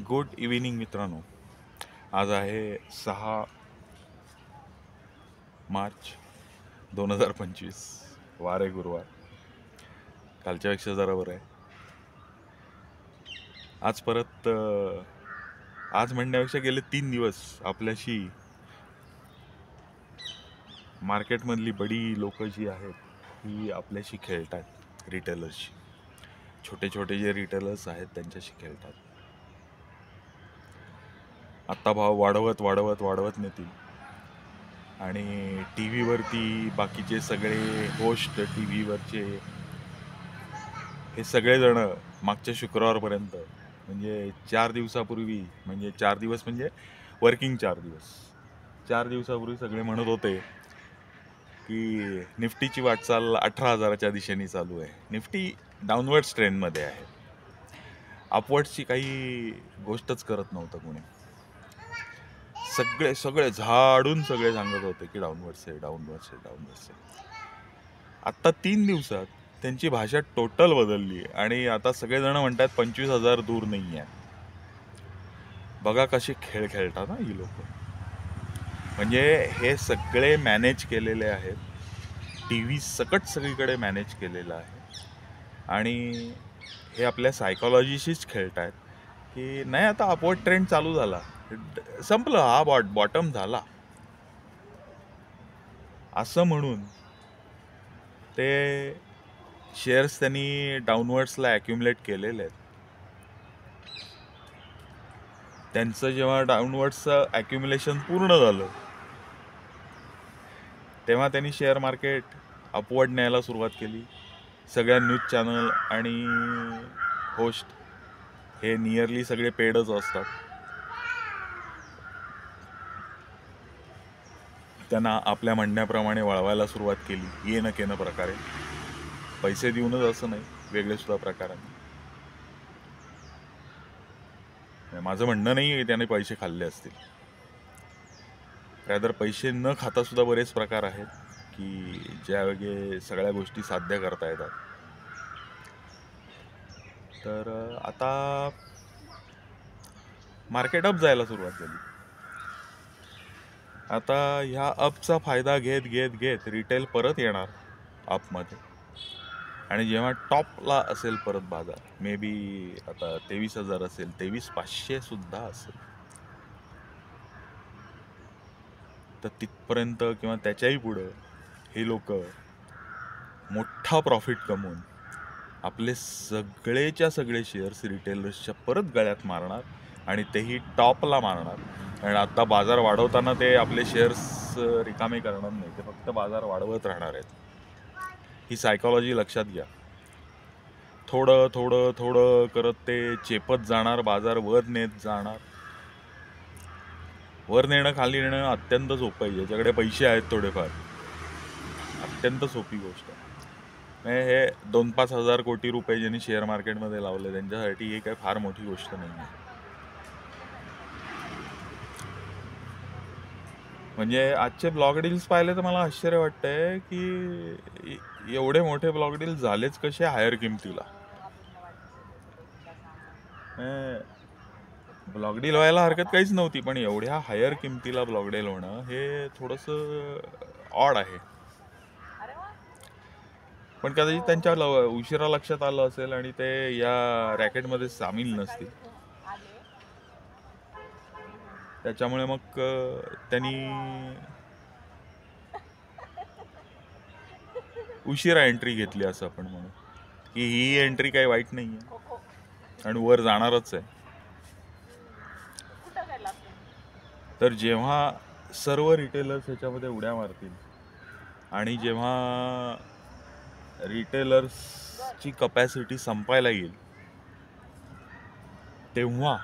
Good evening मित्रांनो. आज आहे 6 मार्च 2025, वार आहे गुरुवार. कालच्यापेक्षा जरा बरं आहे. आज परत आज म्हणण्यापेक्षा गेले 3 दिवस आपल्याशी मार्केटमधली बडी लोक जी आहेत ही आपल्याशी खेळतात. रिटेलर्सशी, छोटे छोटे जे रिटेलर्स आहेत त्यांच्याशी खेळतात. आत्ता भाव वाढवत वाढवत वाढवत नेतील आणि टी व्हीवरती बाकीचे सगळे होस्ट, टी व्हीवरचे हे सगळेजण मागच्या शुक्रवारपर्यंत, म्हणजे 4 दिवसापूर्वी, म्हणजे 4 दिवस म्हणजे वर्किंग 4 दिवस, 4 दिवसापूर्वी सगळे म्हणत होते की निफ्टीची वाटचाल 18,000च्या दिशेने चालू आहे. निफ्टी डाऊनवर्ड्स ट्रेंडमध्ये आहे. अपवर्ड्सची काही गोष्टच करत नव्हतं कोणी. सगळे सगळे झाडून सगळे सांगत होते की डाऊनवर्ड्स आहे, डाऊनवर्ड्स आहे, डाऊनवर्ड्स आहे. आत्ता 3 दिवसात त्यांची भाषा टोटल बदलली आणि आता सगळेजण म्हणतात 25,000 दूर नाही आहे. बघा कसे खेळ खेळतात ना ही लोक. म्हणजे हे सगळे मॅनेज केलेले आहेत. टी व्ही सकट सगळीकडे मॅनेज केलेलं आहे आणि हे आपल्या सायकॉलॉजीशीच खेळत आहेत की नाही आता अपवर्ड ट्रेंड चालू झाला, संपलं, हा बॉटम झाला असं म्हणून ते शेअर्स त्यांनी डाऊनवर्ड्सला ॲक्युमुलेट केलेले आहेत. त्यांचं जेव्हा डाऊनवर्ड्सचं ॲक्युम्युलेशन पूर्ण झालं तेव्हा त्यांनी शेअर मार्केट अपवर्ड न्यायला सुरुवात केली. सगळ्या न्यूज चॅनल आणि होस्ट हे नियरली सगळे पेडच असतात. त्यांना आपल्या म्हणण्याप्रमाणे वळवायला सुरुवात केली ये न केनं प्रकारे. पैसे देऊनच असं नाही, वेगळे सुद्धा प्रकारांनी. माझं म्हणणं नाही आहे त्याने पैसे खाल्ले असतील, रादर पैसे न खाता सुद्धा बरेच प्रकार आहेत की ज्यावेळी सगळ्या गोष्टी साध्य करता येतात. तर आता मार्केट अप जायला सुरुवात झाली. आता ह्या अपचा फायदा घेत घेत घेत रिटेल परत येणार अपमध्ये आणि जेव्हा टॉपला असेल परत बाजार, मे बी आता 23,000 असेल, 23,500 सुद्धा असेल, तर तिथपर्यंत किंवा त्याच्याही पुढं हे लोक मोठा प्रॉफिट कमवून आपले सगळेच्या सगळे शेअर्स रिटेलर्सच्या परत गळ्यात मारणार आणि तेही टॉपला मारणार. कारण आता बाजार वाढवताना ते आपले शेअर्स रिकामे करणार नाही, ते फक्त बाजार वाढवत राहणार आहेत. ही सायकॉलॉजी लक्षात घ्या. थोडं थोडं थोडं करत ते चेपत जाणार, बाजार वर नेत जाणार. वर नेणं खाली नेणं अत्यंत सोपं आहे. ज्याच्याकडे पैसे आहेत थोडेफार, अत्यंत सोपी गोष्ट आहे. हे 2-5 हजार कोटी रुपये ज्यांनी शेअर मार्केटमध्ये लावले त्यांच्यासाठी ही काही फार मोठी गोष्ट नाही आहे. म्हणजे आजचे ब्लॉक डील्स पाहिले तर मला आश्चर्य वाटतंय की एवढे मोठे ब्लॉक डील झालेच कसे हायर किमतीला. ब्लॉक डील व्हायला हरकत काहीच नव्हती, पण एवढ्या हायर किमतीला ब्लॉक डील होणं हे थोडंसं ऑड आहे. पण कदाचित त्यांच्या उशिरा लक्षात आलं असेल आणि ते या रॅकेटमध्ये सामील नसतील. त्याच्यामुळे मग त्यांनी उशिरा एंट्री घेतली असं आपण म्हणू की ही एंट्री काही वाईट नाही आहे आणि वर जाणारच आहे. तर जेव्हा सर्व रिटेलर्स ह्याच्यामध्ये उड्या मारतील आणि जेव्हा रिटेलर्सची कपॅसिटी संपायला येईल तेव्हा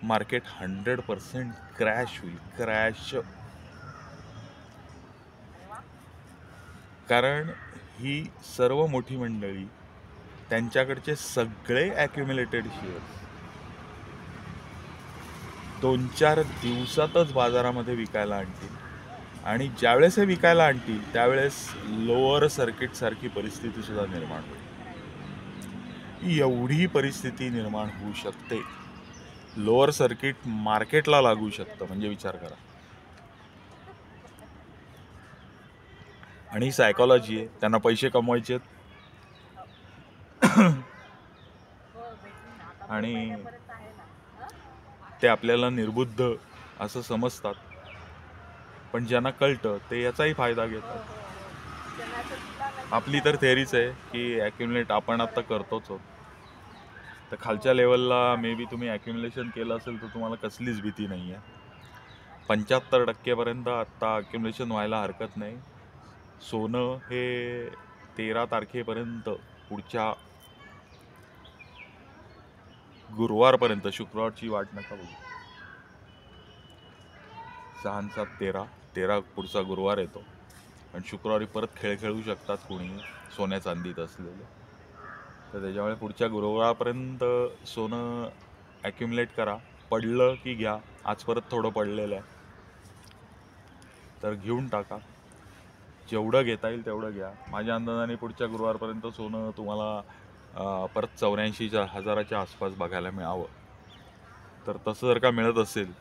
मार्केट 100% क्रॅश होईल. क्रॅश. कारण ही सर्व मोठी मंडळी त्यांच्याकडचे सगळे ॲक्युम्युलेटेड शेअर्स 2-4 दिवसातच बाजारामध्ये विकायला आणतील आणि ज्यावेळेस हे विकायला आणतील त्यावेळेस लोअर सर्किट सारखी परिस्थिती सुद्धा निर्माण होईल. एवढी परिस्थिती निर्माण होऊ शकते लोअर सर्किट मार्केटला लागू शकतं, म्हणजे विचार करा. आणि सायकॉलॉजी आहे, त्यांना पैसे कमवायचे आणि ते आपल्याला निर्बुद्ध असं समजतात, पण ज्यांना कळतं ते याचाही फायदा घेतात. आपली तर थेअरीच आहे की ॲक्युमुलेट आपण आता करतोच आहोत. तर खालच्या लेवलला मे बी तुम्ही ॲक्युमुलेशन केलं असेल तर तुम्हाला कसलीच भीती नाही आहे. 75% आत्ता ॲक्युमुलेशन व्हायला हरकत नाही. सोनं हे 13 तारखेपर्यंत, पुढच्या गुरुवारपर्यंत, शुक्रवारची वाट नका बघू. 6 7 13 पुढचा गुरुवार येतो आणि शुक्रवारी परत खेळ खेळू शकतात कोणी सोन्या चांदीत असलेले. तर त्याच्यामुळे पुढच्या गुरुवारपर्यंत सोनं ॲक्युमुलेट करा. पडलं की घ्या. आज परत थोडं पडलेलं आहे तर घेऊन टाका. जेवढं घेता येईल तेवढं घ्या. माझ्या अंदाजाने पुढच्या गुरुवारपर्यंत सोनं तुम्हाला परत 84,000च्या आसपास बघायला मिळावं. तर तसं जर का मिळत असेल,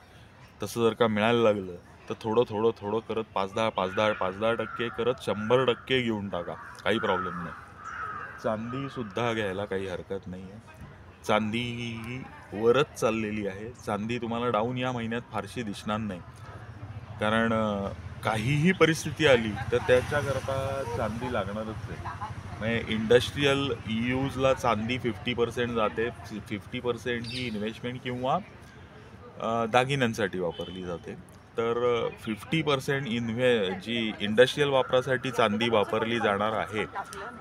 तसं जर का मिळायला लागलं तर थोडं थोडं थोडं करत 5-10% करत 100% घेऊन टाका. काही प्रॉब्लेम नाही. चांदीसुद्धा घ्यायला काही हरकत नाही आहे. चांदी वरच चाललेली आहे. चांदी तुम्हाला डाऊन या महिन्यात फारशी दिसणार नाही, कारण काहीही परिस्थिती आली तर त्याच्याकरता चांदी लागणारच आहे. म्हणजे इंडस्ट्रीयल यूजला चांदी 50% जाते. 50% ही इन्व्हेस्टमेंट किंवा दागिन्यांसाठी वापरली जाते. तर 50% जी इंडस्ट्रीयल वापरासाठी चांदी वापरली जाणार आहे,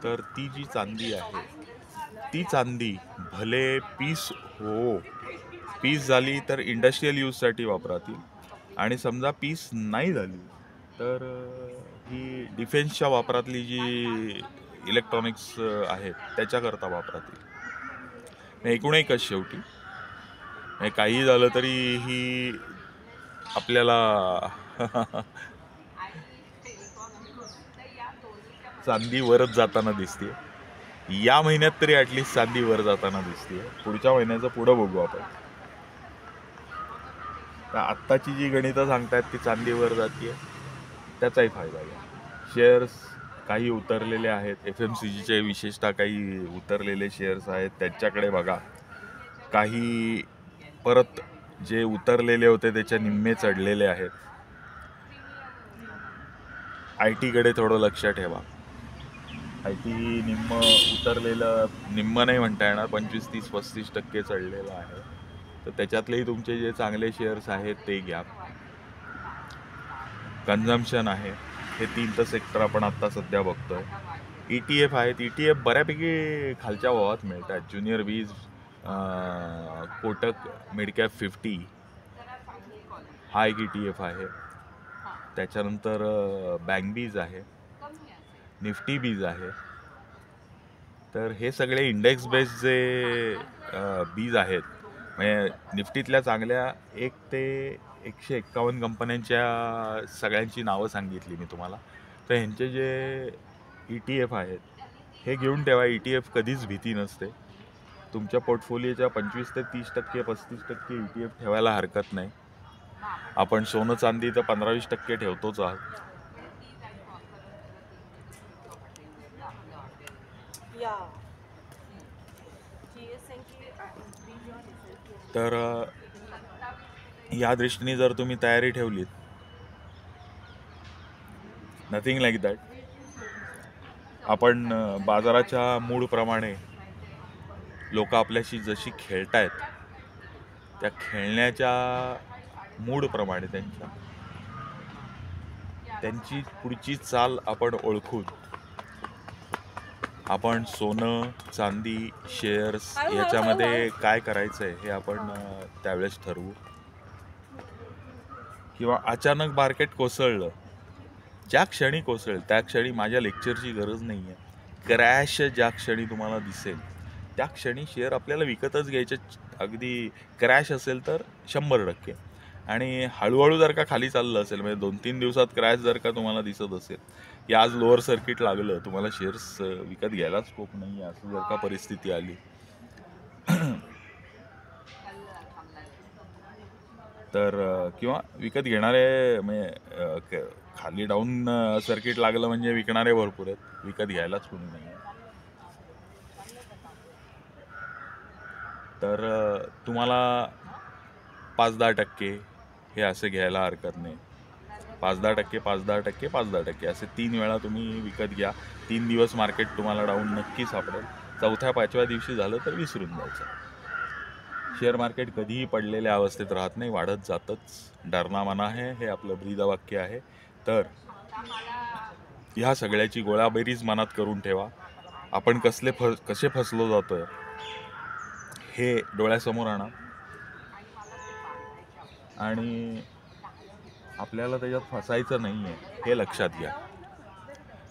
तर ती जी चांदी आहे ती चांदी भले पीस झाली तर इंडस्ट्रीयल यूजसाठी वापरातील, आणि समजा पीस नाही झाली तर ही डिफेन्सच्या वापरातली जी इलेक्ट्रॉनिक्स आहेत त्याच्याकरता वापरातील. एकूण एकच शेवटी काही झालं तरी ही आपल्याला चांदी वरच जाताना दिसते. या महिन्यात तरी ॲटलिस्ट चांदी वर जाताना दिसते. पुढच्या महिन्याचं पुढं बघू आपण. तर आत्ताची जी गणितं सांगतायत ती चांदी वर जाते, त्याचाही फायदा घ्या. शेअर्स काही उतरलेले आहेत. FMCGचे विशेषतः काही उतरलेले शेअर्स आहेत, त्यांच्याकडे बघा. काही परत जे उतरलेले होते त्याच्या निम्मे चढलेले आहेत. IT कडे थोडं लक्ष ठेवा. IT निम्म उतरलेलं, निम्म नाही म्हणता येणार, 25-30-35% चढलेलं आहे. तर त्याच्यातलेही तुमचे जे चांगले शेअर्स आहेत ते घ्या. कन्झम्पशन आहे, हे 3 सेक्टर आपण आत्ता सध्या बघतोय. ETF आहेत. ETF बऱ्यापैकी खालच्या भावात मिळतात. ज्युनियर वीज, कोटक मिड कॅप 50 हा एक ETF आहे. त्याच्यानंतर बँक बीज आहे, निफ्टी बीज आहे. तर हे सगळे इंडेक्स बेस्ड जे बीज आहेत, म्हणजे निफ्टीतल्या चांगल्या 1 ते 151 कंपन्यांच्या सगळ्यांची नावं सांगितली मी तुम्हाला. तर ह्यांचे जे ETF आहेत हे घेऊन ठेवा. ETF कधीच भीती नसते. तुमच्या पोर्टफोलिओच्या 25 ते 30%, 35% ETF ठेवायला हरकत नाही. आपण सोनं चांदी तर 15-20% ठेवतोच आहोत. तर या दृष्टीने जर तुम्ही तयारी ठेवलीत, नथिंग लाईक दॅट. आपण बाजाराच्या मूडप्रमाणे लोक आपल्याशी जशी खेळतायत, त्या खेळण्याच्या मूडप्रमाणे त्यांची पुढची चाल आपण ओळखून आपण सोनं, चांदी, शेअर्स याच्यामध्ये काय करायचं आहे हे आपण त्यावेळेस ठरवू. किंवा अचानक मार्केट कोसळलं, ज्या क्षणी कोसळेल त्या क्षणी माझ्या लेक्चरची गरज नाही आहे. क्रॅश ज्या क्षणी तुम्हाला दिसेल त्या क्षणी शेअर आपल्याला विकतच घ्यायचे. अगदी क्रॅश असेल तर 100%, आणि हळूहळू जर का खाली चाललं असेल, म्हणजे 2-3 दिवसात क्रॅश जर का तुम्हाला दिसत असेल की आज लोअर सर्किट लागलं, तुम्हाला शेअर्स विकत घ्यायला स्कोप नाही आहे, असं जर का परिस्थिती आली तर किंवा विकत घेणारे म्हणजे खाली डाऊन सर्किट लागलं म्हणजे विकणारे भरपूर आहेत, विकत घ्यायलाच कोणी नाही. तर तुम्हाला 5-10% हे असं घ्यायला हरकत नाही. 5-10%, 5-10%, 5-10% असे 3 वेळा तुम्ही विकत घ्या. 3 दिवस मार्केट तुम्हाला डाऊन नक्की सापडेल. 4थ्या-5व्या दिवशी झालं तर विसरून जायचं. शेअर मार्केट कधीही पडलेल्या अवस्थेत राहत नाही, वाढत जातच. डरना मना है हे आपलं ब्रीदवाक्य आहे. तर ह्या सगळ्याची गोळाबेरीज मनात करून ठेवा. आपण कसे फसलो जातोय हे डोळ्यासमोर आणा आणि आपल्याला त्याच्यात फसायचं नाही आहे हे लक्षात घ्या.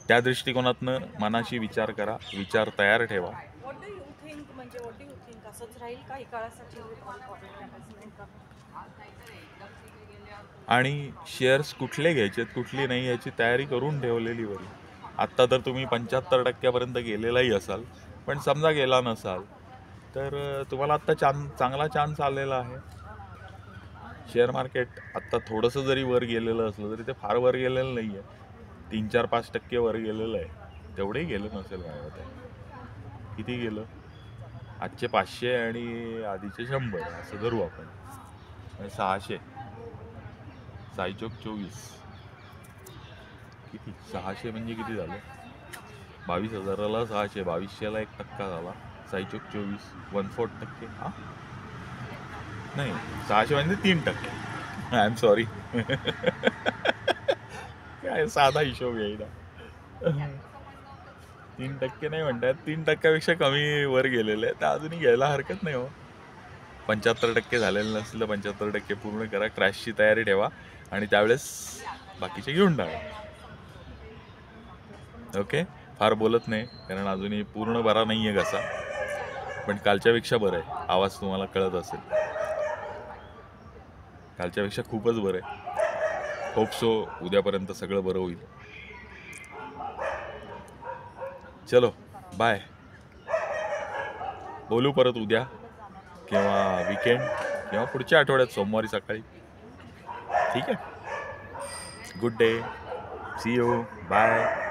त्या दृष्टिकोनातनं मनाशी विचार करा, विचार तयार ठेवा. आणि शेअर्स कुठले घ्यायचे कुठली नाही याची तयारी करून ठेवलेली बरी. आत्ता तर तुम्ही 75% गेलेलाही असाल, पण समजा गेला नसाल तर तुम्हाला आत्ता चांगला चान्स आलेला आहे. शेअर मार्केट आत्ता थोडंसं जरी वर गेलेलं असलं तरी ते फार वर गेलेलं नाही आहे. 3-4-5% वर गेलेलं आहे. तेवढंही गेलं नसेल काय होतं. किती गेलं? आजचे 500 आणि आधीचे 100 असं धरू आपण. 600 साईचोक 24 किती 600 म्हणजे किती झालं? 22,000ला 600, 2200ला 1% झाला. साईचोक 24 1/4%. हा नाही 600 म्हणजे 3%. I am sorry. काय साधा हिशोब येईना. 3% नाही म्हणतात, 3%पेक्षा कमी वर गेलेले आहे तर अजूनही घ्यायला हरकत नाही हो. 75% झालेलं नसेल तर 75% पूर्ण करा. क्रॅशची तयारी ठेवा आणि त्यावेळेस बाकीचे घेऊन टाका. ओके. फार बोलत नाही कारण अजूनही पूर्ण बरा नाही आहे घसा, पण कालच्यापेक्षा बरं आहे. आवाज तुम्हाला कळत असेल, कालच्यापेक्षा खूपच बरं आहे. होप सो उद्यापर्यंत सगळं बरं होईल. चलो बाय. बोलू परत उद्या किंवा वीकेंड किंवा पुढच्या आठवड्यात सोमवारी सकाळी. ठीक आहे. Good day. See you. Bye.